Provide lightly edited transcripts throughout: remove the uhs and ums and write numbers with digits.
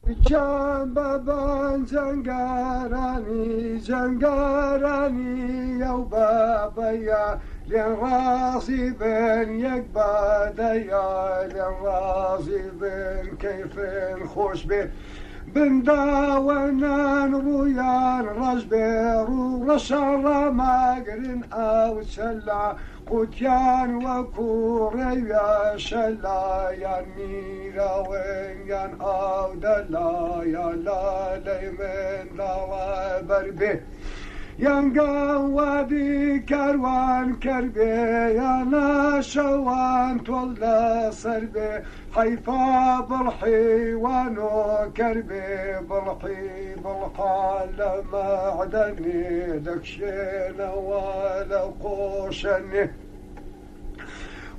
جان بابان جنگارانی او بابایا لين راضي بن يقباديا لين راضي بن كيف خوش بن بن داونان رويان رجبير ورشر ماقرن او سلا قوتيان وكوريا شلا يا ميرا وين يان او دلا يا لا ليمن لا بربي ينقى وادي كروان كربي يا ناشوان طول صربي حيفا بالحي وانو كربي بالحي بالحال معدني دكشين ولا قوشني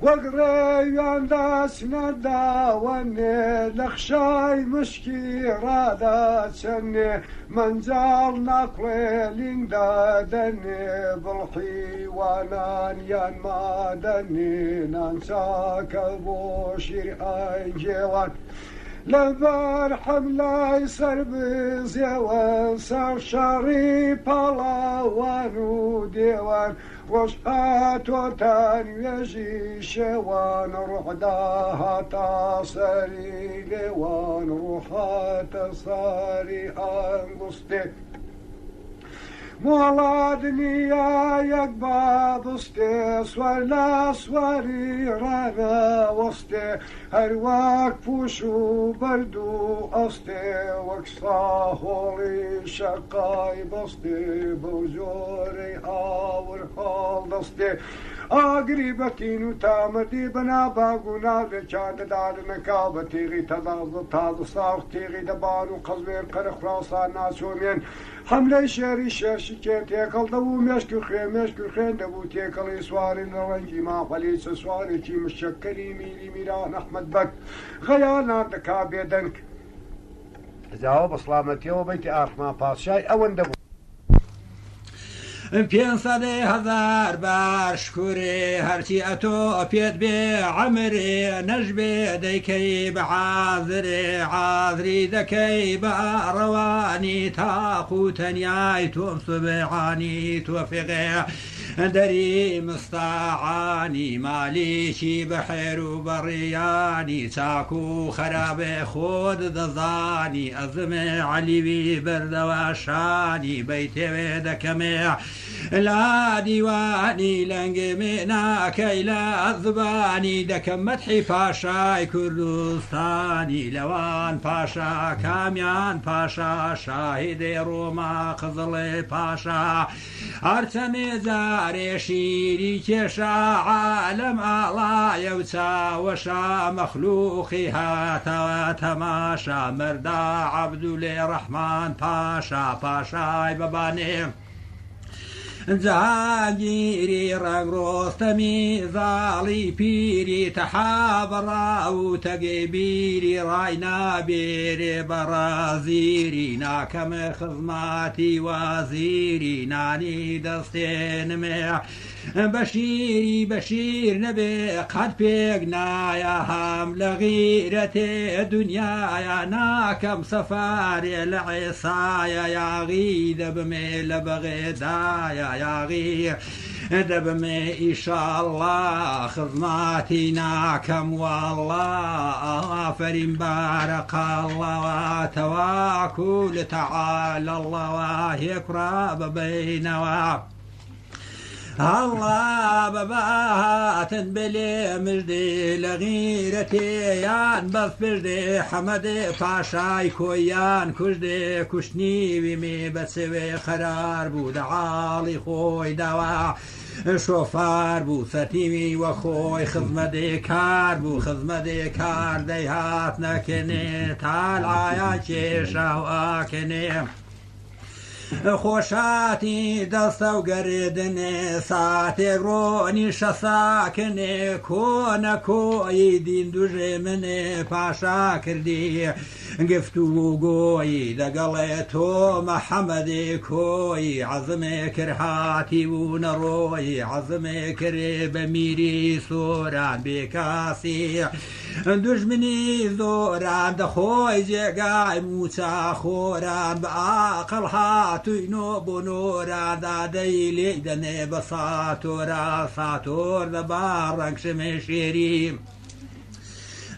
وقريان داس ندا وني لخشاي مشكي رادا تسني منزال نقلي لندا دني بالحي وانان يان ما دني ننساك بوشير انجيوان لبار حملاي سر بزيوان سر شاري بالاوان وديوان رشقات وتان يجي شوان روح داها تصاري لوان روحها تصاري انقصتي مولادني يا يقبا بستي سوالنا سواري رانا وسطي هرواك فوشو بردو أسطي وكصاهولي شقاي بسطي بوزوري آور حال دسطي قريبتين وتامدي بنا باقونا بيشان دار نكابة تيغي تضاد صاغ تيغي دبان وقزبير قرق راسان ناسومين حملة شاري شاشي كي تيكل دبو مشكو خين دبو تيكل سواري نرنجي ما خليس سواري كي مشكلي ميري ميران أحمد بك غيانا دكابي دنك زاو بسلامتي وبيتي آرحما باسشاي أون دبو 500,000 بار شكوري هرتي أتو أبيت بعمري نجبي ديكي بعاذري عاذري دكي برواني تاقوتني عيتم سبعاني توفقي دري مستعاني ماليشي بحر وبرياني تاكو خراب خود دزاني أزمي علي بردواشاني بيتي دكمي لا ديواني لنقمنا كيلا الذباني دكم مدحي باشاي كردستاني لوان باشا كاميان باشا شاهد روما قزل باشا أرتمي زاري شيري كشا عالم الله يوتا وشا مخلوقي هاتا تماشا مردا عبد الرحمن باشا باشاي بباني زاگیری رنگ رستمی زالی پیری تحابرا و تگبیری راینا بیری برازیری ناکم خزماتی وزیری نانی دستین می بشيري بشير نبي قد بيقنا يا هم لغيرة الدنيا يا ناكم سفاري العصايا يا غيد بميل بغدايا يا غيد دبمي إن شاء الله خدماتي ناكم والله فريم بارك الله وتواكل تعالى الله يقرب بيننا الله ببات بلي مجدي لغيرتي يان بس بجدي حمد باشاي كويان كجدي كشني بمي بسوي خرار بود عالي خوي دوا شوفار بو ستيمي وخوي خدمة كار بو خدمة كار ديهات نكني تعال عيا شاواكني خوشاتي دستا وقردني ساتي بروني شساكني كونا كوي دين دوجي مني باشا كردي قفتو قوي دقليتو محمدي كوي عظمي كرهاتي ونروي عظمي كريب ميري سوران بكاسي دژمنی زۆران دەخۆی جێگای موچە خۆران بە ئاقڵ هاتووینۆ بۆ نۆران دادەی لێ دەنێ بە ساتۆرە ساتۆر دەبا ڕەنگشمێ شێری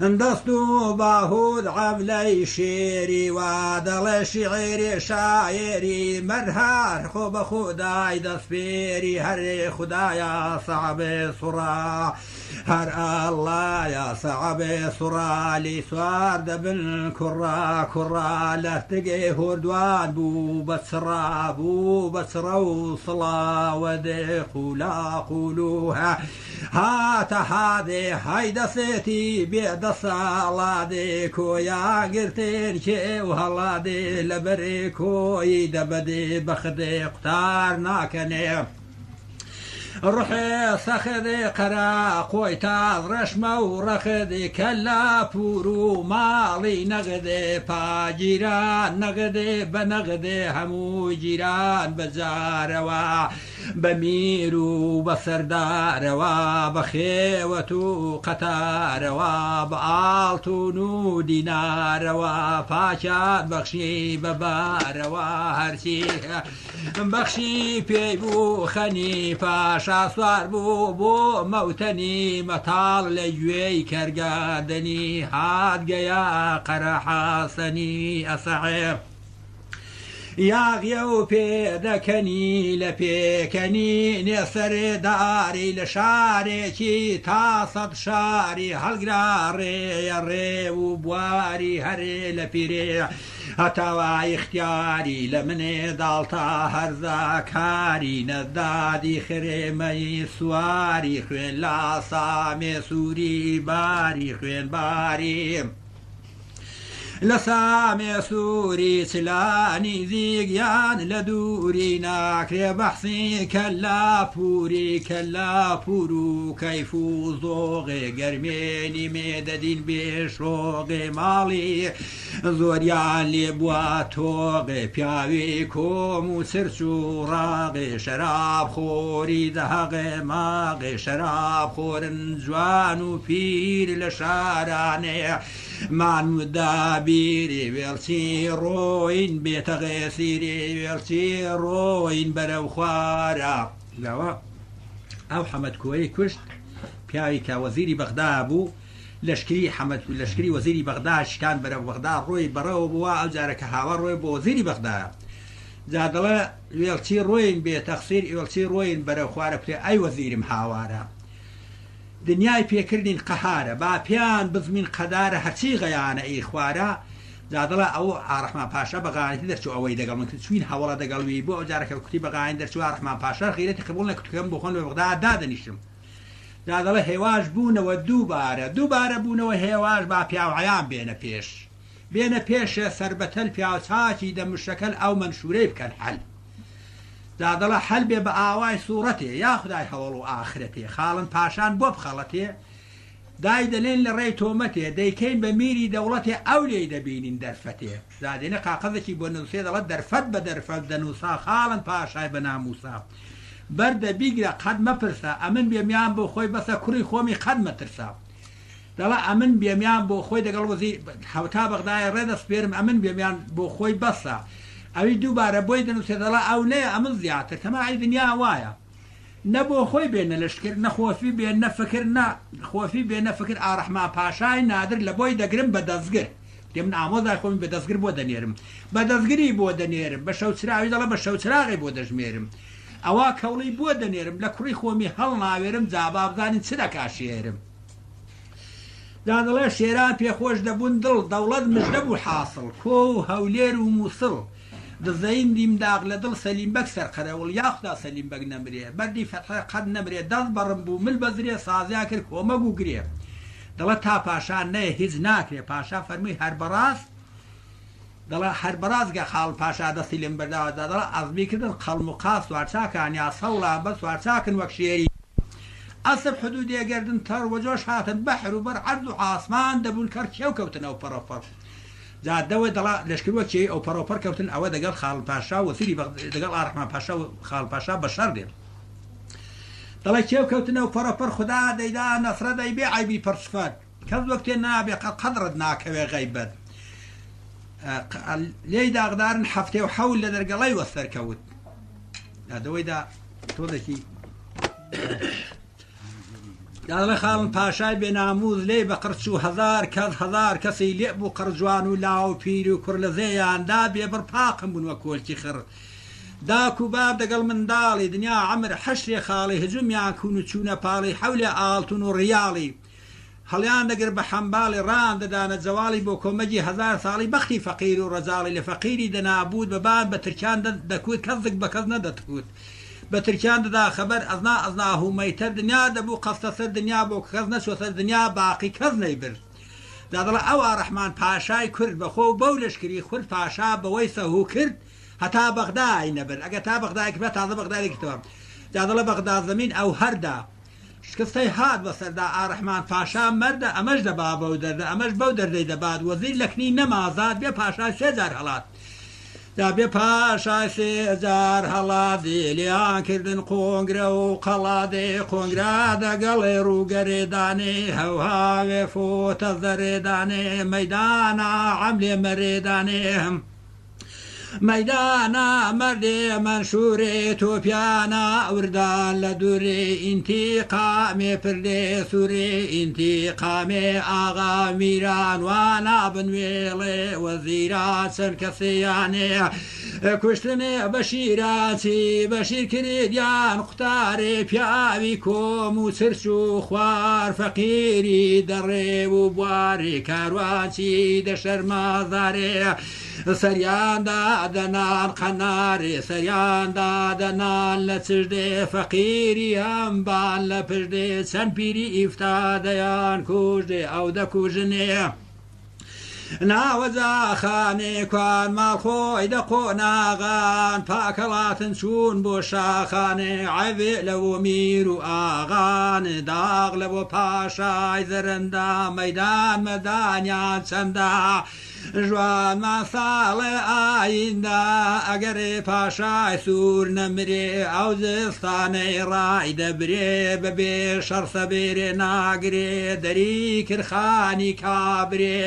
دەست و باهود عەملەی شێری وا دەڵێ شیعری شاعری مەرهار خۆ بە خودای دەستپێری هەرێ خودایە سەعبێ سوڕا هەر ئەڵڵایە سەعبێ سوڕا لی سوار دەبن کوڕا کوڕا لەرتگێ هۆردوان بوو بە چڕا بوو بە چڕە و سڵاوە دێ قولا قولوها هاتە هادێ هەیدەسێتی بێدە ساڵادێ کۆیا گرتێن کێ و هەڵادێ لە بەرێ کۆی دەبەدێ بەخدێ قوتار ناکەنێ ڕحێ سەخدێ قەرا قۆی تاز ڕەشمە و ڕەخدێ کەلا پور و ماڵی نەغدێ پاگیران نەغدێ بە نەغدێ هەموو گیران بەجارەوە بە میر و بە سەردارەوە بە خێوەت و قەتارەوە بە ئاڵتون و دینارەوە پاکیان بەخشی بەبارەوە هەرچی بەخشی پێی بوو خەنی پاشا سوار بوو بۆ مەوتەنی مەتاڵ لە گوێی کەرگادنی هاتگەیا قەرە حەسەنی ئەسەعێ یاغیە و پێدەکەنی لە پێکەنی نێسەرێداری لە شارێکی تا سەد شاری هەڵگرا ڕێیە ڕێ و بواری هەرێ لە پیرێ هەتاوای اختیاری لە منێ داڵتا هەرزا کاری نەدادی خرێمەی سواری خوێن لاسامێ سووری باری خوێن باری لە سامێ سووری چلانی زیگیان لە دووری ناکرێ بەحسی کەلاپوری کەلاپور و کەیف و زۆغێ گەرمێنی مێدەدین بێشۆغێ ماڵی زۆریان لێ بووە تۆغێ پیاوی کۆم و سرچ و ڕاغێ شەراب خۆری دەهەغێ ماغێ شەراب خۆرن جوان و پیر لە شارانێ مانودابیری وێڵچی ڕۆین بێتەغێ سیری وێڵچی ڕۆین بەرەو خوارە لەوە ئەو حەمەد کۆیەی کوشت پیاوی کە وەزیری بەغدا بوو لەشکری حەمەد لەشکری وەزیری بەغدا شکان بەرەو بەغدا ڕۆی بەڕەوە بووە ئەو جارەکە هاوە ڕۆی بۆ وەزیری بەغدایە جا دەڵێ وێڵچی ڕۆین بێتەخسیر وێڵچی ڕۆین بەرەو خوارە پێ ئەی وەزیرم هاوارە دنیای پێکردین قەهارە با پێیان بزمین قەدارە هەرچی غەیانە ئەی خوارە جادڵە ئەو ئاڕەحمان پاشا بەغانەتی دەرچوو ئەوەی دەگەڵ من چوین هەوڵە دەگەڵوی بۆ ئەو جارەکە کوتی بەغانی دەرچوو ئاڕەحمان پاشا خیرەتی قبوڵ نەکردکەم بۆ خۆن بە بەغدا دادەنیشتم جادڵە هێواش بوونەوە دووبارە بوونەوە هێواش با پیاوعیان بێنە پێشە سەربەتەل پیاوچاکی دەمشەکەل ئەو منشورەی بکەن حەل دادڵە حەل بێ بە ئاوای سوورەتێ یا خدای هەوڵ و ئاخرەتێ خاڵن پاشان بۆ بخەڵەتێ دای دەلێن لە ڕێی تۆمەتێ دەیکەین بە میری دەوڵەتێ ئەو لێی دەبینین دەرفەتێ دادێنە قاقەزێکی بۆ نووسێ دەڵێت دەرفەت بە دەرفەت دەنووسا خاڵن پاشای بە ناموسا بەردە بیگرە قەت مەپرسە ئەمن بێمیان بۆ خۆی بەسە کوڕی خۆمی قەت مەترسا دەڵێ ئەمن بێمیان بۆ خۆی دەگەڵ وەزیر هەوتا بەغدایە ڕێدەسپێرم ئەمن بێمیان بۆ خۆی بەسە ئەوی دووبارە بۆی دەنووسێ دەڵێ ئەو نەیە ئەمن زیاتر تەماعی دنیا وایە نە بۆ خۆی بێنە لەشکر نەخۆفی بێن نەفکر خۆفی بێ نەفکر ئاڕەحمان پاشای نادر لە بۆی دەگرم بە دەستگر دێ من ئامۆزای خۆمی بە دەستگر بۆ دەنێرم بە دەستگری بۆ دەنێرم بە شەوچراوی دەڵێ بە شەوچراغی بۆ دەژمێرم ئەوە کەوڵی بۆ دەنێرم لە کوڕی خۆمی هەڵ ناوێرم جابا بزانین چ دەکاشێرم دادڵێ شێران پێخۆش دەبوون دڵ دەوڵەت مژدە بوو حاصڵ کۆ و هەولێر و مووسڵ دزەین دیمداغ لە دڵ سەلیمبەک سەرقەرەوڵ یاخدا سەلیمبەک نەمرێ بەردی فەتحە قەت نەمرێ دەست بەڕم بوو مل بەزرێ سازیا کرد کۆمەک و گرێ دەڵێ تا پاشان نەیە هیچ ناکرێ پاشا فەرمووی هەر بەڕاست دەڵێ هەر بەڕازگە خاڵ پاشا دەستی لێم بەرداوە دەڵێ ئەزمی کردن قەڵم و قاس سوارچاکان یا سەوڵان بە سوارچاکن وەک شێری ئەسب حدودێ گەردن تەڕ وەجۆش هاتن بەحر و بەر عەرض و عاسمان دەبوون کەر کێو کەوتنەوە پەڕەپەڕ جادەوە دەڵا لەشکروەکی ئەو پەڕۆپەر کەوتن ئەوە دەگەڵ خاڵ پاشا و وەزیری دەگەڵ ئاڕەحمان پاشا و خاڵ پاشا بەشەر دێن دەڵێ کێو کەوتنەوە پەڕەپەر خوددا دەیدا نەسرە دەیبێ عەیبی پەرسفەت کەس وەکتێ نابێ قەدرت ناکەوێ غەیبەت لێی داغدارن هەفتێ و حەول لە دەرگەڵی وەسەرکەوت دەوەیدا تۆدەکی داڵێ خاڵن پاشای بێناموز لێ بە قرچ و هەزار کەسی لێ بوو قەرجوان و لاو پیر و کوڕ لە زێیاندا بێبڕ پاقم بوون وە کۆلکی خڕ داک و باب دەگەڵ منداڵی دنیا عەمر حەشرێ خاڵی هجومیان کوون و چوونە پاڵی حەولێ ئاڵتون و ڕیاڵی هەڵیان دەگر بە حەمباڵی ڕان دەدانە جەواڵی بۆ کۆمەجی هەزار ساڵی بەختی فەقیر و ڕەزاڵی لە فەقیری دەنابوود بەبان بە ترکیان دەکوت کەسێک بە کەس نەدەتکوت بە ترکیان دەدا خەبەر ئەزنا هومەیتەر دنیا دەبوو قەستە سەر دنیا بۆ کەس نەچۆتە دنیا باقی کەس نەیبرد دادڵە ئەوە ڕەحمان پاشای کورد بەخۆ بەو لەشکری خورد پاشا بەوەی سەهوو کرد هەتا بەغدای نەبر ئەگە تا بەغدایەک بێت تازە بەغدایەکەوە دادڵە بەغدا زەمین ئەو هەردا شکستەی هات بەسەردا ئاڕەحمان پاشا مەردە ئەمەش دەبا بەو دەردە ئەمەش بەو دەردەی دەبات وەزیر لەکنی نەمازات بێ پاشای 3000 هەڵات دا بێ پاشای 3000 هەڵاتی لیان کردن قۆنگرە و قەڵادێ قۆنگرا دەگەڵێ ڕووگەرێدانێ هەوهاوێ فۆتە زەرێدانێ مەیدانە عەملێ مەرێدانێ مەیدانە مەردێ منشورێ تۆپیانە ئەوردان لە دوورێ ئینتیقامێ پردێ سوورێ ئینتیقامێ ئاغا میران وانە بنوێڵێ وەزیرا چەند کەسەیانێ کوشتنێ بەشیراچی بەشیر کردیان قوتارێ پیاوی کۆم و چرچ و خوار فەقیری دەڕێ و بواری کاروانچی دەشەرمازارێ سەریاندا دەنان قەنارێ سەریاندا دەنان لە چژدێ فەقیری هەمبان لە پشدێ چەند پیری ئیفتادەیان کوژدێ ئەو دەکوژنێ ناوەجاخانێ کوان ماڵخۆی دەقۆناغان پاکەڵاتن چوون بۆ شاخانێ عەوێ لەوە میر و ئاغان داغ لەبۆ پاشای زەرەندا مەیدان مەدانیان چەندا ژوانمان ساڵێ ئایندا ئەگەرێ پاشای سوور نەمرێ ئەو زستانەی ڕای دەبرێ بەبێ شەڕسەبێرێ ناگرێ دەری کرخانی کابرێ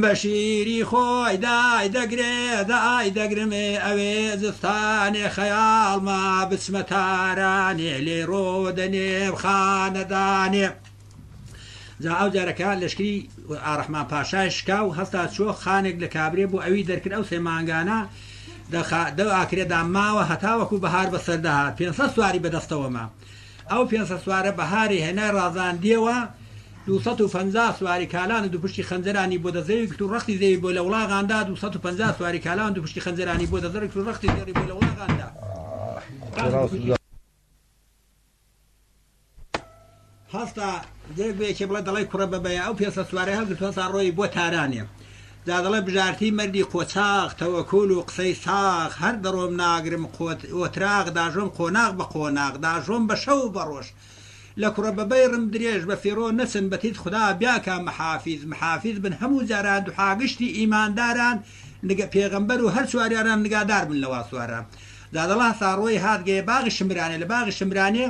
بەشیری خۆی دای دەگرێ دای دەگرمێ ئەوێ زستانێ خەیاڵما بچمە تارانێ لێ ڕۆدەنێ خانەدانێ جا ئەو جارەکان لەشکری ئاڕەحمان پاشای شکا و هەستا چۆ خانێک لە کابرێ بۆ ئەوی دەرکرد ئەو سێ مانگانە دەو ئاکرێدا ماوە هەتاوەکو بەهار بەسەردەهات 500 سواری بەدەستەوەما ئەو 500 سوارە بەهاری هێنای ڕازاندیەوە 250 سواری کالان و دووپشتی خەنجەرانی بۆ دەزەوی کرد و ڕەختی زەوی بۆ لە وڵاغاندا 250 سواری کالان و دووپشتی خەنجەرانی بۆ دەزەوی کرد و ڕەختی زەوی بۆ لە وڵاغاندا هەستا دێک بێکی بڵێ دەڵی کوڕە بەبەیە ئەو 500 سوارە هەڵگرتوە ڕۆی بۆ تارانێ دا دەڵێ بژارتی مەردی قۆچاق تەوەکوول و قسەی ساغ هەر دەڕۆم ناگرم ئۆتراغ داژۆم قۆناغ بە قۆناغ داژۆم بە شەو بەڕۆژ لە کوڕە بەبەی ڕم درێژ بە فێرۆ نەچن بەتیت خدا بیاکە محافیز بن هەموو جاران دوحاگشتی ئیمانداران پێغەمبەر و هەر سواریانان نگادار بن لەوا سوارە دا دەڵا ساڕۆی هاتگەیە باغی شمرانێ لە باغی شمرانێ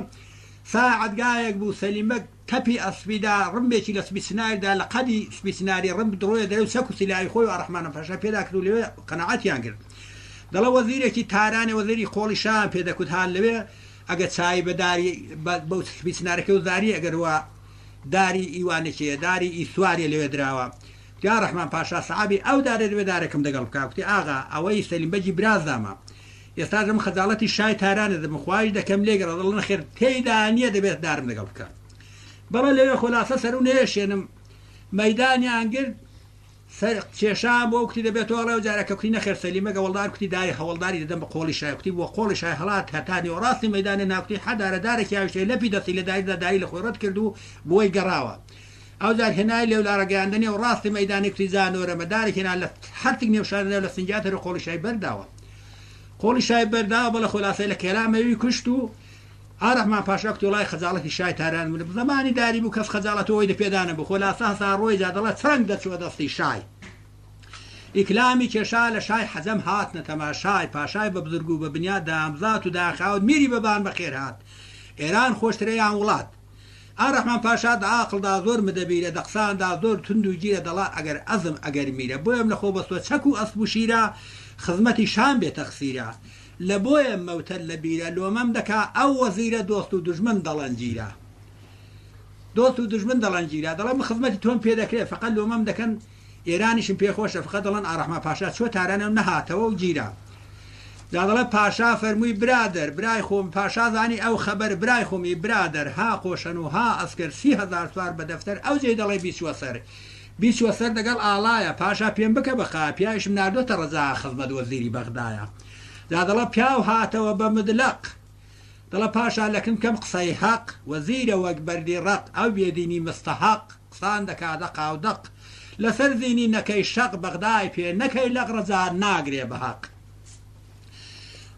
ساعەتگایەک بوو سەلیمە کەپی ئەسپیدا ڕمبێکی لە سپیسناریدا لە قەدی سپیسناری ڕم درۆیە دەرەو سەک و سیلای خۆی و ئاڕەحمانە پاشا پێدا کرد و لەوێ قەنەعەتیان کرد دەڵە وەزیرێکی تارانێ وەزیری خۆڵی شان پێدەکوت هان لەوێ ئەگە چای بەداری بەو سپیسنارەکە و داری ئەگەرەوە داری ئیوانێکیە داری ئیسوارێ لەوێ دراوە یا ڕەحمان پاشا سەعابی ئەو دارێ لەوێ دارێکم دەگەڵ بکا کوتی ئاغا ئەوەی سەلیمبەجی برازدامە ئێستا دەم خەجاڵەتی شای تارانە دەمخواش دەکەم لێگەڕ دەڵن خێر تێیدا نییە دەبێت دارم لەگەڵ بکە بەڵە لەوێ خۆلاسە سەر و نێشێنم مەیدانیان گرت کێشان بۆ کوتی دەبێتەوە ڕێو جارەکە کوتی نەخێر سەلیمەگە وەڵدار کوتی دای هەوڵداری دەدەم بە قۆڵی شای کوتی بۆ قۆڵی شای هەڵات هەتانی و ڕاستی مەیدانێ ناکوتی حەدارەدارێکی یاویشێ لەپی دەستی لە دایدا داری لە خۆی ڕەت کرد و بۆی گەڕاوە ئەو جار هێنای لێو لارەگەیاندنی و ڕاستی مەیدانی کوتی زانۆرە مەدارێک هێنا لە هەرتێک نێوشانە لە سنجاتە قۆڵی شای بەرداوە قۆڵی شای بەرداوە بەڵە خۆلاسەی لە کێرامەوی کوشت و ئاڕەحمان پاشا کوتی وڵای خەجاڵەتی شای تاران بوو زمانی داری بوو کەس خەجاڵەتەوەی دەپێدانە بوو خۆلاسە هەسا ڕۆی جا دەڵێ چەند دەچوە دەستی شای ئیکلامی کێشا لە شای حەزەم هاتنە تەماشای پاشای بە بزرگ و بە بنیاد دامزات و داخاوت میری بەبان بەخێر هات ئێران خۆشترەیان وڵات ئاڕەحمان پاشا عاقڵدا زۆر مدەبیرە دەقساندا زۆر تند و گیرە دەڵات ئەگەر ئەزم ئەگەر میرە بۆیم لە خۆ بەستۆ چەک و ئەسب و شیرە خزمەتی شان بێتە خسیرە لە بۆیە مەوتەر لە بیرە لۆمەم دەکا ئەو وەزیرە دۆست و دژمن دەڵەنجیرە دۆست و دژمن دەڵەنجیرە دەڵێم خزمەتی تۆم پێ دەکرێت فقط لۆمەم دەکەن ئێرانیشم پێخۆشە فقط دەڵێن ئاڕەحمان پاشا چۆ تارانەم نەهاتەوە و گیرە دەڵێ پاشا فەرمووی برادر برای خۆم پاشا زانی ئەو خەبەر برای خۆمی برادر ها قۆشەن و ها ئەسکەر 30,000 سوار بە دەفتەر ئەو جێ دەڵێ بیچوە سەر بیچوە سەر دەگەڵ ئاڵایە پاشا پێم بکە بەخا پیاویشم ناردۆتە ڕەزا خزمەت وەزیری بەغدایە دەڵێ پیاو هاتەوە بە مدلق دەڵێ پاشا لەکن کەم قسەی حەق وەزیرە وەک بەردی ڕق ئەو بێدینی مستەحەق قسان دەکا دەقا و دەق لەسەر زینی نەکەی شەق بەغدای پێ نەکەی لەق ڕەزا ناگرێ بە حەق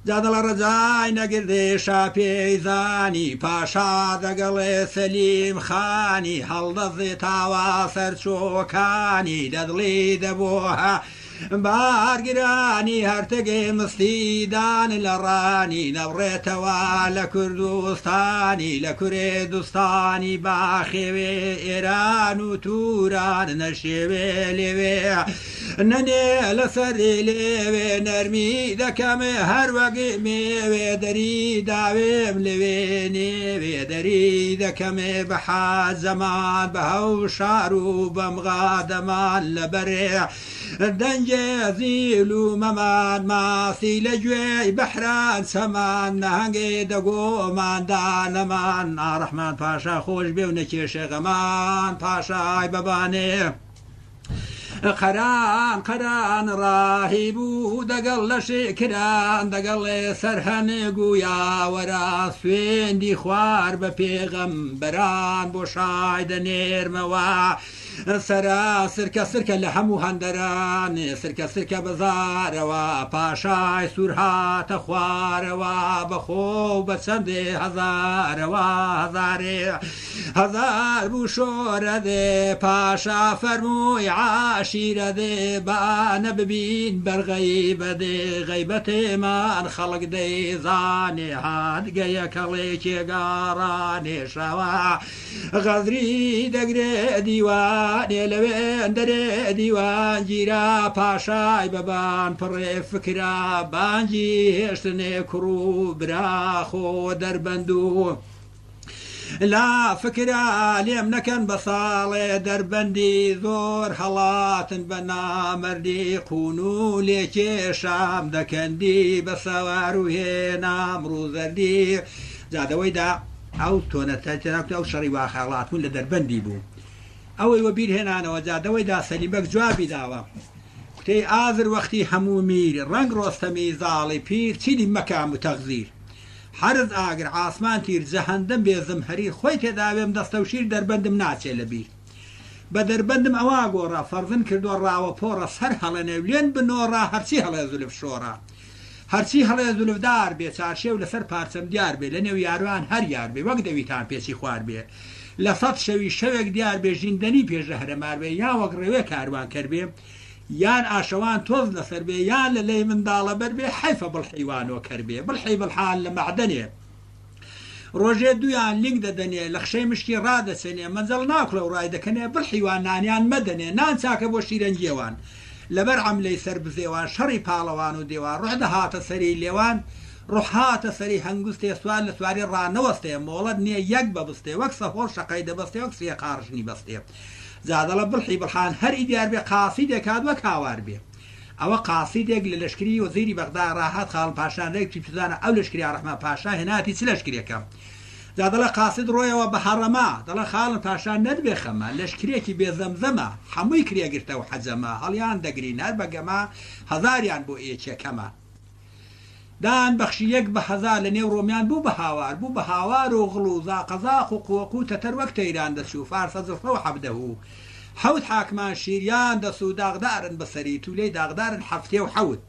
دەڵە ڕەجای نەگردێشا پێیزانی پاشا دەگەڵێ سەلیم خانی هەڵدەزێ تاوا سەرچۆکانی دەدڵی دەبۆها بارگرانی هەرتەگەی مستیدان لە ڕانی نەبڕێتەوە لە کوردستانی لە کوردستانی باخێوێ ئێران و توران نەشێوێ لێوێ نەنێ لەسەر لێوێ نەرمی دەکەمێ هەر وەگی مێوێ دەری داوێم لەوێ نێوێ دەری دەکەمێ بە حاجەمان بە هەو شار و بەمغادەمان لەبەرێ دەنجێ زیل و مەمان ماسی لە گوێی بەحران سەمان نەهەنگێ دەگۆماندانەمان ئاڕەحمان پاشا خۆش بێ و نەکێشێ غەمان پاشای بەبانێ قەران قەران ڕاهی بوو دەگەڵ لە شێکران دەگەڵێ سەرهەنێگ و یاوەرە سوێندی خوار بە پێغەمبەران بۆ شای دەنێرمەوە سەرا سرکە سرکە لە هەموو هەندەران سرکە سرکە بەزارەوە پاشای سوور هاتە خوارەوە بەخۆ بە چەندێ هەزارەوە هەزارێ هەزار بوو شۆرە دێ پاشا فەرمووی عاشیرە دێ بانە ببین بەرغەی بەدێ غەیبەتێمان خەڵک دەیزانێ هادگەیە کەڵێکێ گاڕانێشەوە غەزری دەگرێ دیوانێ لەوێن دەرێ دیوان گیرا پاشای بەبان پڕێ فکرا بانگی هێشتنێ کوڕ و براخۆ دەربەند و لا فکرا لێم نەکەن بە ساڵێ دەربەندی زۆر هەڵاتن بە نامەردی قون و لێکێشام دەکەندی بە سەوار و هێنام ڕووزەردی جادەوەیدا ئەو تۆنەتەراکت ئەو شەڕی واخەڵاتون لە دەربەندی بوو ئەوەی وە بیرهێنانەوە جادەوەیدا سەلیمبەک جوابی داوە کوتەی ئازر وەختی هەموو میر ڕەنگ ڕۆستەمی زاڵی پیر چیدی مەکام و تەغزیر حرز ئاگر عاسمان تیر جەهەندەم بێزم هەریر خۆی تێداوێم دەستە و شیر دەربەندم ناچێ لە بیر بە دەربەندم ئەوا گۆڕە فەرزن کردووە ڕاوە پۆڕە سەر هەڵەنێ لێن بنۆڕە هەرچی هەڵێ زولف شۆڕە هەرچی هەڵێ زولفدار بێ چارشێ و لەسەر پارچەم دیار بێ لە نێو یاروان هەر یار بێ وەک دەویتان پێچی خوار بێ لە سەد شەوی شەوێک دیار بێ ژیندەنی پێشە هەرەمار بێ یا وەک ڕێوێ کاروان کرد بێ یان ئاشەوان تۆز لەسەر بێ یان لە لەی منداڵە بەر بێ حیفە بڵحیوانەوە کرد بێ بڵحی بڵحان لە مەعدەنێ ڕۆژێ دویان لینگ دەدەنێ لە خشەی مشتی ڕادەچێنێ مەنجەڵ ناکڵە و ڕای دەکەنێ بڵحیوان نانیان مەدەنێ نان چاکە بۆ شیرەنجێوان لەبەر عەملەی سەر بزێوان شەڕی پاڵەوان و دێوان ڕۆح دەهاتە سەری لێوان ڕۆحاتە سەری هەنگوستێ سوار لە سواری ڕانەوەستێ مۆڵەت نییە یەک بەبستێ وەک سەفۆر شەقەی دەبەستێ وەک سێ قارشنی بەستێ زادەڵە بڵحی بڵحان هەری دیار بێ قاسی دێکات وەک هاوار بێ ئەوە قاسیدێک لە لەشکری وەزیری بەغدا ڕاهات خاڵ پاشانێکی پزانە ئەو لەشکری ئاڕەحمان پاشا هێناتی چ لەشکرێکە دەڵە قاسید ڕۆیەوە بە حەڕەما دەڵە خاڵن پاشان نەدبێ خەمە لەشکرێکی بێزەمزەمە هەمووی کرێگرتە و حەجەمە هەڵیان دەگرین هەر بەگەما هەزاریان بۆ ئێچێکەمە دان بەخشی یەک بە هەزار لە نێو ڕۆمیان بوو بە هاوار بوو بە هاوار و غڵ و زاقەزاق و قووەق و تەتەر وەک تەیران دەچوو فارسە زڵفە و حەبدەهوو حەوت حاکمان شیریان دەسوو داغدارن بەسەری تولەی داغدارن هەفتێ و حەوت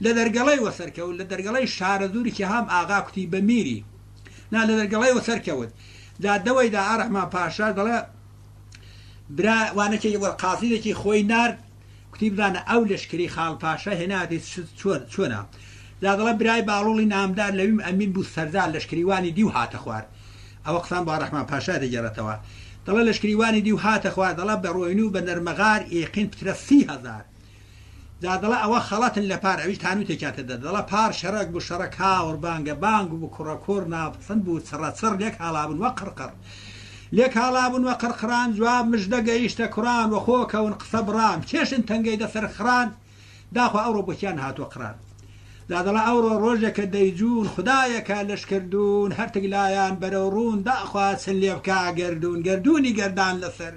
لە دەرگەڵەی وەسەرکەوت لە دەرگەڵەی شارە دووریکی هەم ئاغا کوتی بە میری نا لە دەرگەڵەی وەسەرکەوت دادەوەیدا ئاڕەحمان پاشا دەڵێ برا وانەکەی قاسیدێکی خۆی نارد کوتی بزانە ئەو لەشکری خاڵ پاشا هێناتی چۆنە دەڵێ برای باڵوڵی نامدار لەویم ئەمین بوو سەردار لەشکریوانی دی و هاتە خوار ئەوە قسان بە ڕەحمان پاشا دەگەڕێتەوە دەڵە لەشکریوانی دی و هاتەخوا دەڵە بە ڕۆین و بە نەرمەغار ئێقین پترە 30,000 دەڵە ئەوە خەڵەتن لە پار ئەویش تانوتێکاتەدا دەڵە پار شەرک بوو شەڕک هاوڕ بانگە بانگ بوو کوڕەکۆر ناپسند بوو چڕەچڕ لێک هاڵابوون وە قڕقڕ لێک هاڵابوون وە قڕقڕان جواب مژدە گەیشتە کوڕان وە خۆکەون قسە بڕام کێشن تەنگەی دەسەر خڕان داخوا ئەوڕۆ بۆکیان هاتووە قڕان دادەڵە ئەوڕۆ ڕۆژێکە دەیجوون خدایەکە لەش کردوون هەرتگ لایەن بەرەو ڕوون داخوا چن لێ بکا گردون گردونی گەردان لەسەر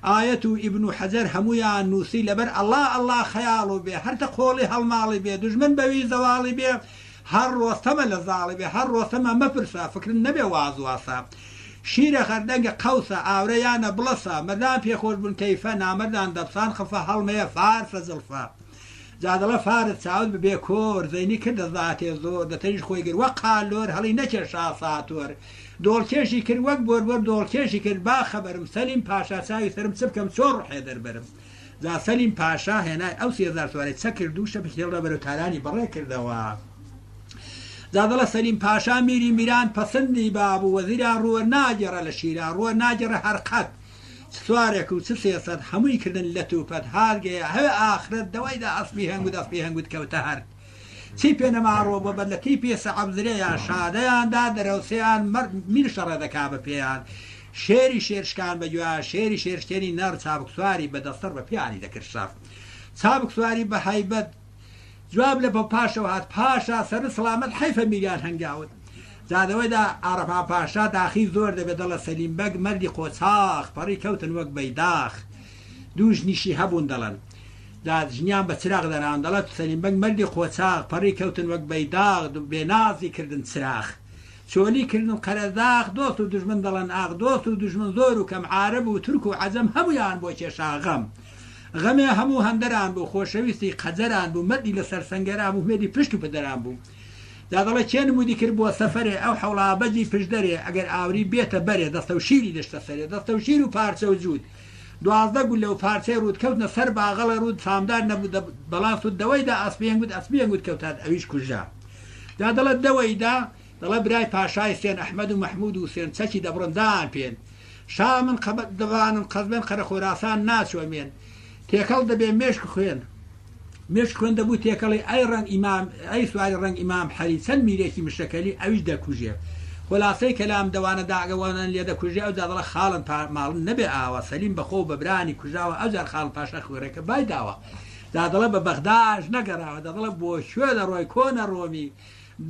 ئاەت و ئیبن و حەجەر هەمویان نووسی لەبەر ئەڵڵا خەیاڵ و بێ هەرتە قۆڵی هەڵماڵی بێ دوژمن بەوی زەواڵی بێ هەر ڕۆستەمە لە زاڵی بێ هەر ڕۆستەمە مەپرسا فکرن نەبێ وازواسا شیرە خەردەنگە قەوسە ئاورەیانە بڵەسە مەدام پێخۆش بوون کەیفە نامەردان دەبسان خەفە هەڵمەیە فارفە زڵفە جادەڵە فارت چاوت ببێ کۆر زەینی کردە زاتێ زۆر دەتەریش خۆی گر وە قالۆر هەڵی نەکێشا ساتۆر دۆڵکێشی کرد وەک بۆر دۆڵکێشی کرد با خەبەرم سەلیم پاشا چاوی سرم چ بکەم چۆر ڕحێ دەربەرم جا سەلیم پاشا هێنای ئەو 30,000 سوارەی چە کرد و شە بهێڵە بەرەو تارانی بەڕێ کردەوە جادەڵە سەلیم پاشا میری میران پەسەندی بابوو وەزیران ڕووە ناگەڕە لە شیران ڕووە ناگەڕە هەرقەت سوارێک و 300 هەمووی کردن لە توپەت هاگەیە هەوێ ئاخرەت دەوایدا ئەسپی هەنگود ئەسپی هەنگود کەوتە هەر چی پێنەماڕۆ بە بەرلەتی پێسە عەبزرەیان شادەیاندا دەرەوسیان میر شەڕە دەکا بە پێیان شێری شێرشکان بەگویا شێری شێرشتێنی نەر چابک سواری بەدەستەر بە پیانی دەکرد شاف چابک سواری بە هایبەت جواب لە بە پاشەوە هات پاشا سەر سڵامەت حیفە میلیان هەنگاوت زادەوەیدا ئارەپا پاشا داخی زۆر دەبێت دەڵە سەلیم بەگ مەردی قۆچاق پەڕی کەوتن وەک بەیداخ دووش نیشی هەبوون دەڵن ژنیان بە چراغ دەناون دەڵێت سەلیم بەگ مەردی قۆچاق پەڕی کەوتن وەک بەیداغ بێنازی کردن چراخ چۆلی کردن قەرەداغ دۆست و دژمن دەڵێن ئاغ دۆست و دژمن زۆر و کەم عارەب و تورک و عەجەم هەمویان بۆ کێشا غەم غەمێ هەموو هەندەران بوو خۆشەویستی قەجەران بوو مەردی لەسەر سەنگەران بوو مێدی پشت و پدەران بوو دادەڵە چێ نمودی کرد بۆ سەفەرێ ئەو حەوڵابەجی پشدەرێ ئەگەر ئاوری بێتە بەرێ دەستە و شیری دەشتە سەرێ دەستە و شیر و پارچە و جوود 12 گول لەو پارچەی ڕوود کەوتنە سەر باغەڵە ڕوود سامدار نەبوو بەڵاس و دەوەیدا ئەسپیەنگوت کەوتات ئەویش کوژا دادەڵە دەوەیدا دەڵە برای پاشای سێن ئەحمەد و مەحموود و سێن چەکی دەبڕندان پێن شا من دەوانم قەزبێن قەرە خۆراسان ناچوەمێن تێکەڵ دەبێ مێشک خوێن مێشک خوێن دەبوو تێکەڵی ئەی ڕەنگ ئیمام ئەی سواری ڕەنگ ئیمام حەری چەند میرێکی مشەکەلی ئەویش دەکوژێ خلاصەی کەلام دەوانە داگەوانن لێ دەکوژێ ئەو دادڵە خاڵن ماڵن نەبێ ئاوە سەلیم بەخۆ بەبرانی کوژاوە ئەوجار خاڵ پاشا خوێرەکە بای داوە دادڵە بە بەغداش نەگەڕاوە دەڵە بۆ شوێ دەڕۆی کۆنە ڕۆمی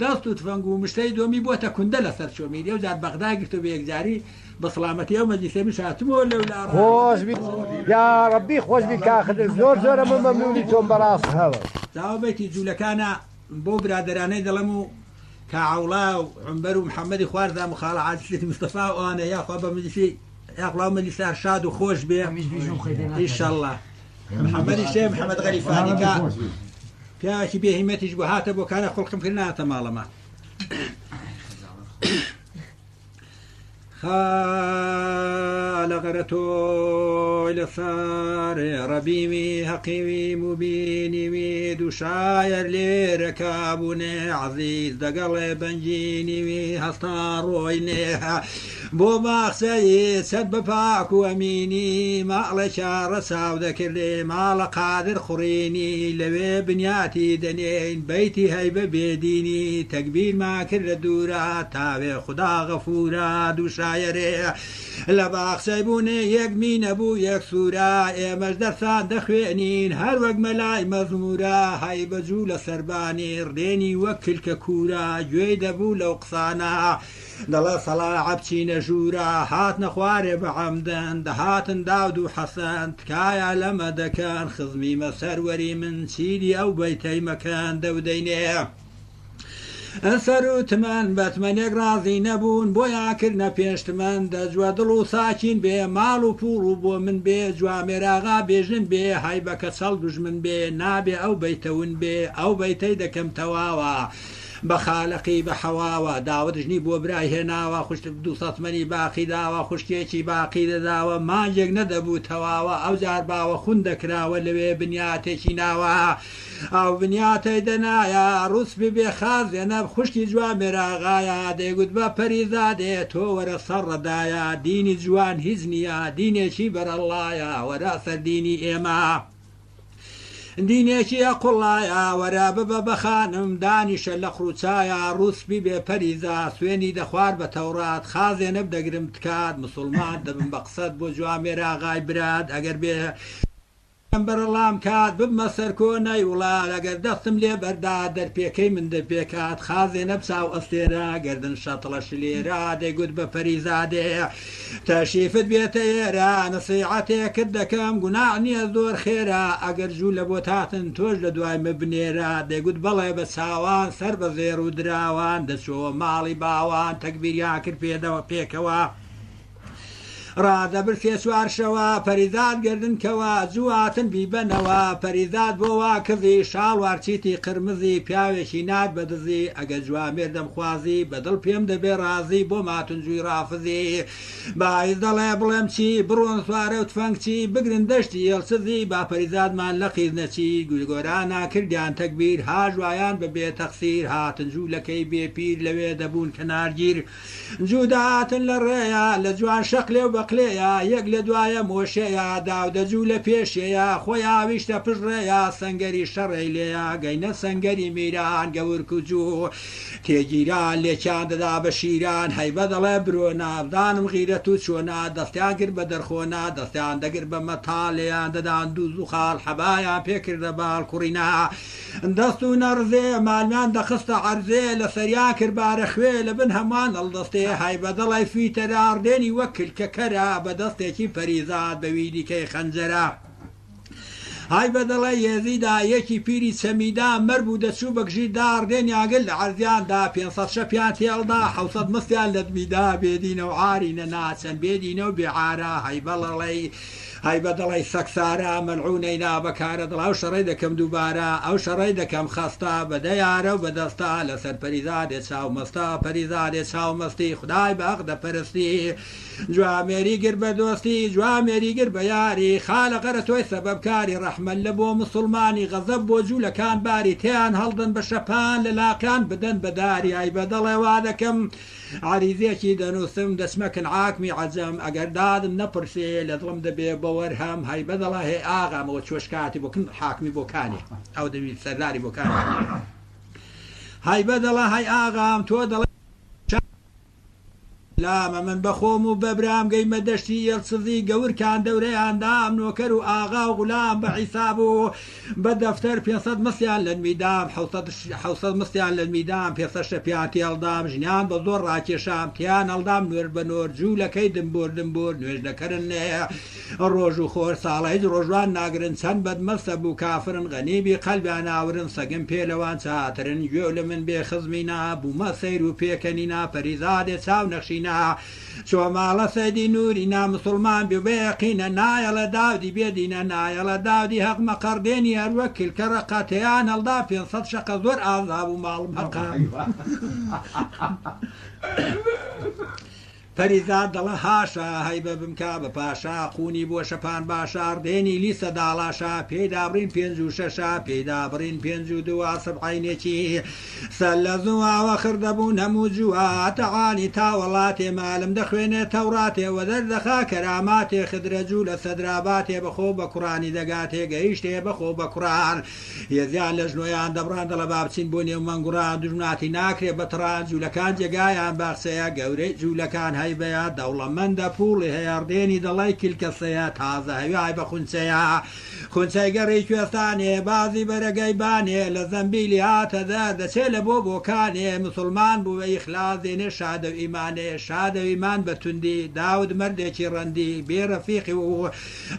دەست و تفەنگ و مشتەی دۆمی بۆتە کوندە لەسەر چۆمی ئەو جار بەغدا گرتو بە یەکجاری بە سڵامەتی ئەو مەجلیسێ هاتمەوە لەولا خۆش بیت یا ڕەبی خۆش بیت کاخدر زۆر زۆرە من مەمنونی تۆم بەڕاست هەوە داوابێتی جوولەکانە بۆ برادرانەی دەڵم و کاعوڵا و عمبەر و محەممەدی خواردا مخاڵە عادلێتی مستەفا ئەوانە یاخوا بە مجلیسی یاخڵاو مەجلیسار شاد و خۆش بێ ئینشەڵڵا محەممەدی شێ محەممەد غەریفانیکە پیاوێکی بێهیمەتیش بۆ هاتە بۆ کارە خوڵقم کرد ناتە ماڵەمە خالقرتو لصار ربيمي حقيمي مبيني دو شاير لي ركابوني عزيز دقل بنجيني هستار رويني بو ماخسي سد بفاك واميني ما شار ساود كرلي ما قادر خريني لوي بنياتي دنين بيتي هيبه بيديني تكبير ما كر دورا تاوي خدا غفورا دو شايره لباخسي بوني يك مين ابو يك سورا امش درسان دخوينين هر وق ملاي مزمورا هاي بجول سرباني رديني وكل ككورا جويد ابو لو قصانا دلا صلاة عبتي نجورا هات نخواري بعمدن دهاتن داود وحسن تكايا لما دكان خزمي مسروري من سيدي او بيتي مكان دوديني ئەسەر و تمان بەتمەنێک ڕازی نەبوون بۆ یاکردنە پێشتمان دەجوە دڵ و ساکین بێ ماڵ و پوڵ و بۆ من بێ جوامێراغا بێژن بێ هایبەکە چەڵ دوژمن بێ نابێ ئەو بەیتەون بێ ئەو بەیتەی دەکەم تەواوە بە خاڵقی بە حەواوە داوەدژنی بۆ برای هێناوە خوشت 200 مەنی باقی داوە خوشکێکی باقی دەداوە مانجێک نەدەبوو تەواوە ئەو جار باوە خون دەکراوە لەوێ بنیاتێکی ناوە ئەو بنیاتەی دەنایە ڕوس ببێ خازێنە خوشتی جوان مێراغایە دەیگوت بە پەریزادێ تۆ وەرە سەر ڕەدایە دینی جوان هیچ نییە دینێکی بەرەڵایە وەرە سەردینی ئێمە دینێکی ئەقوڵایە وەرە ببە بەخانم دانیشە لە خوچایە ڕوسبی بێ پەریزا سوێنی دەخوار بە تەورات خازێنە بدەگرم تکات مسلمان دەبم بە قسەت بۆ جوان مێراغای براد ئەگەر بێ بەرەڵام کات ببمە سەرکۆنەی وڵات ئەگەر دەستم لێ بەردا دەرپێکەی من دەپێکات خازێنە بچاو ئەستێرە گردن شەتڵە شلێرە دەیگوت بە پەریزادێ تەشریفت بێتە ئێرە نەسیحەتێکت دەکەم گوناح نییە زۆر خێرە ئەگەر جوو لە بۆ تاتن تۆش لە دوای مبنێرە دەیگوت بەڵێ بە چاوان سەر بە زێر و دراوان دەچۆوە ماڵی باوان تەکبیریان کرد پێدەوە پێکەوە ڕادەبر پێ چوارشەوە پەریزاد گردنکەوە جواتن بیبەنەوە پەریزاد بۆ وا کردی شاڵ وارچیتی قرمزی پیاوێکی نات بەدزی ئەگە جوامێر دەمخوازی بەدڵ پێم دەبێ رازی بۆ ماتونجووی ڕافزی باعیز دەڵێ بڵێم چی بڕۆن سوارە و تفەنگچی بگرن دەشتی هێڵسزی با پەریزادمان لە قیزنەچی گوێگۆرانە کردیان تەکبیر هاژوایان بەبێ تەخسیر هاتنجوو لەکەی بێپیر لەوێ دەبوون کەنارگیر جووداتن لە ڕێیە لە جوان شەقلێ و بەقلەیە یەک لە دوایە مۆشەیە داودەجوو لە پێشەیە خۆی ئاویشتە پشڕێیە سەنگەری شەڕێی لێیە گەینە سەنگەری میران گەورک و جوو تێگیران لێکیان دەدا بە شیران هەیبە دەڵێ برۆ نابدانم غیرەت و چۆنا دەستیان کرد بە دەرخۆنا دەستیان دەگرت بە مەتاڵیان دەدان دووز و خاڵ حەبایان پێکردە باڵ کوڕینا دەست و نەڕزێ مالیان دەخستە عەرزێ لە سەریان کردبارە خوێ لە بن هەمان هەڵدەستێ هەیبە دەڵێ فیتەرە ئاردێنی وەک کلکەکەرە بەدەستێکی پەریزاد بەوی دیکەی خەنجەرە های بەدەڵێ یێزیدا یەکی پیری چەمیدا مەر بوو دەچوو بەگژی داڕدێنی ئاگل لە عەرزیاندا 500 شەپیان تێڵدا 700 مستیان لە دمیدا بێدینە و عارینە ناچەن بێدینە و بێعارە هەی بەڵەڵەی هەی بەدەڵی سەکسارە مەلعونەی نابەکارە دڵ ئەو شەڕی دەکەم دووبارە ئەو شەڕی دەکەم خەستا بەدەیارە و بەدەستا لەسەر پەریزادێ چاومەستا پەریزادێ چاومەستی خدای بەق دەپەرستی جوامێری گر بە دۆستی جوامێری گر بە یاری خالەقەرە تۆی سەبەبکاری ڕەحمەت لە بۆ مسلمانی غەزەب بۆ جوولەکان باری تیان هەڵدن بە شەپان لە لاکان بدەن بەداری ئای بەدەڵێ وا دەکەم عریزێکی دەنووسم دەچمەکن عاکمی عەجەم ئەگەر دادم نەپرسێ لە دڵم دەبێ بەوەرهەم هەی بەدەڵە هێ ئاغامەوە چۆشکاتی بۆکن حاکمی بۆکانی ئەو دەوی سەرداری بۆکانی هەی بەدەڵە هەی ئاغام تۆ دەڵێ لامە من بەخۆم و بەبرام گەیمە دەشتی یەڵسزی گەورکان دەورەیاندام نۆکەر و ئاغا و غولام بە حیساب و بە دەفتەر 500 مستیان لە میدام 700 مستیان لە میدام 500 شەپیان تێڵدام ژنیان بە زۆر ڕاکێشام تیان هەڵدام نوێر بە نۆر جوولەکەی دمبۆر نوێژ دەکەرن ڕۆژ و خۆر ساڵە هیچ ڕۆژوان ناگرن چەند بەدمەستە بوو کافرن غەنیبی قەلبیان ئاورن سەگم پێلەوان چاترن گوێ لە من بێ خزمینا بوومە سەیر و پێکەنینا پەریزادێ چاو نەخشینا چۆ ماڵە سەدی نووری نامسلمان بێقینە نایەڵە داودی بێدینە نایەڵە داودی هەق مەقەردێنی هەروە کلکەڕە قەتەیان هەڵدا 500 شەقە زۆر ئازاب و ماڵم هەقام پەریزاد دەڵە هاشا هەیبە بمکا بە پاشا قونی بۆ شەپان باشار دێنی لیسە داڵاشا پێدابڕین 5 و 6 پێدابڕین 5 و 2 سەبعینێکی سەل لە زوواوە خردەبوون هەموو جوواتەعانی تا وڵاتێ مالم دەخوێنێ تەوراتێ وە دەردەخا کەراماتێ خدرە جوو لە سەدراباتێ بەخۆ بە کوڕانی دەگاتێ گەیشتێ بەخۆ بە کوڕان هێزیان لە ژنۆیان دەبڕان دەڵە بابچین بۆ نێو مەنگوڕان دوژمناتی ناکرێ بەتڕان جوولەکان جێگایان باخسەیە گەورەی جوولەکان هەیبەیە دەوڵەمەندە پوڵی هەیاردێنی دەڵی کلکەسەیە تازە هەوای بە خونچەیە خونچەی گەڕی کوێستانێ بازی بەرەگەی بانێ لە زەمبیلی هاتەدە دەچێ لە بۆ بۆکانێ مسلمان بووە ئیخلاس دێنێ شادە و ئیمانێ شادە و ئیمان بەتوندی داود مردێکی ڕەندی بێڕەفیقی و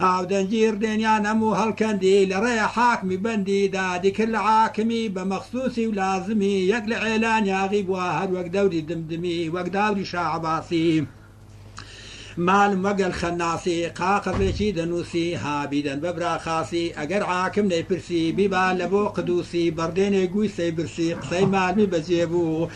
ئاودەنگیر دێنیان هەموو هەڵکەندی لە ڕێە حاکمی بەندی دادی کرد لە عاکمی بە مەخسوسی و لازمی یەک لە عێلان یاغی بووە هەر وەک دەوری دمدمی وەک داوری شاعباسی مالم وەگەل خەناسی قاقەڵێکی دەنووسی هابیدەن بەبرا خاسی ئەگەر عاکم نەیپرسی بیبا لە بۆ قدوسی بەردێنێ گوی سەی برسی قسەی مالمی بەجێ بوو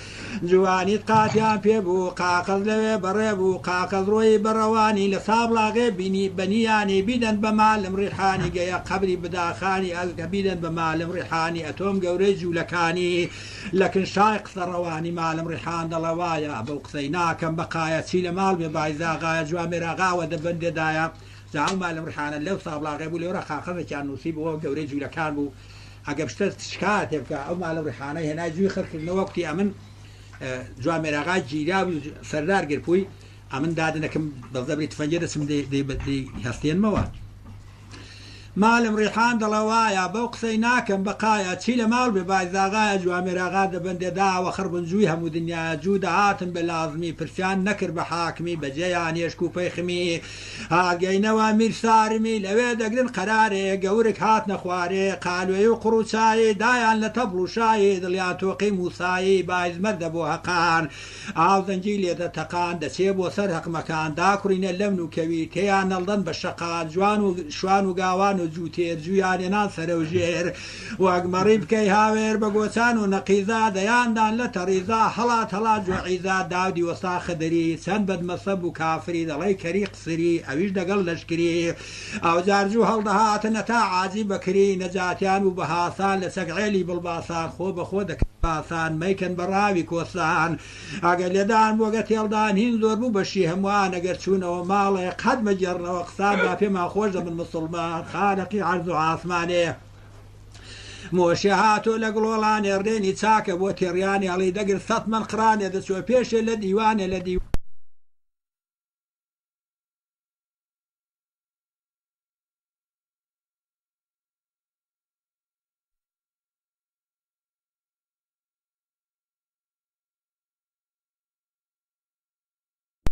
جوانیت قاتیان پێبوو قاقەز لەوێ بەڕێ بوو قاقەز ڕۆی بەڕەوانی لە سابڵاغێ بینی بەنیانی بیدەن بە مالم ڕیحانی گەیە قەبری بداخانی ئەگە بیدەن بە مالم ڕیحانی ئەتۆم گەورەی جوولەکانی لەکن شای قسەڕەوانی مالم ڕیحان دەڵەوایە بەو قسەی ناکەم بەقایە چی لە ماڵ بێ بایزاغایە جوامێراغاوە دەبندێدایە جاو مالم ڕیحانە لەو سابڵاغێ بوو لێوەرە قاقەزێکیان نووسی بۆ گەورەی جوولەکان بوو ئەگە شتە شکاتێ بکە ئەو مالم ڕیحانەی هێنای جووی خڕکردنەوە وەکتی ئەمن جوامێراغا گیراوی سەردار گرپووی ئەمن دادنەکەم بەزەبری تفەنجە دەچم هەستێنمەوە مالم ڕیحان دەڵەوایە بەو قسەی ناکەم بەقایە چی لە ماڵ بێ بایزاغایە جوامێراغا دەبندێداوە خڕبنجووی هەموو دنیا جوو دەهاتن بە لازمی پرسیان نەکرد بە حاکمی بەجێیان هێشک و پەیخمی هاگەینەوە میرسارمی لەوێ دەگرن قەرارێ گەورک هات نەخوارێ قالوێ و قڕوچایی دایان لە تەبڵ و شایی دڵیان تۆقی موسایی بایزمەردە بۆ هەقان ئاو زەنجی لێدە تەقان دەچێ بۆ سەر هەقمەکان داکوڕینە لەم نوکەوی تێیان نەڵدەن بە شەقات جوان و شوان و گاوان جووتێر جویانێنان سەرە و ژێر واگمەڕی بکەی هاوێر بە گۆچان و نەقیزا دەیاندان لە تەڕیزا هەڵات هەڵات جوعیزا داودی وەسا خەدەری چەند بەدمەسەب و کافری دەڵی کەری قسری ئەویش دەگەڵ لەشکری ئەو جارجوو هەڵدەهاتنە تا عاجی بەکری نەجاتیان و بەهاسان لە چەکعێلی بڵباسان خۆ بەخۆ دەکەباسان مەیکەن بەڕاوی کۆسان ئەگەر لێدان بۆگە تێڵدان هین زۆر بوو بەشی هەمووان ئەگەر چوونەوە ماڵێ قەت بەجێڕنەوە قسان با پێمان خۆش دەبن مسڵمان خالقی عەرز و عاسمانێ مۆشی هاتۆ لە گڵۆڵان ێڕێنی چاکە بۆ تێڕیانی هەڵی دەگر 100 من قرانێ دەچوە پێشێ لە دیوانێ لە دیوان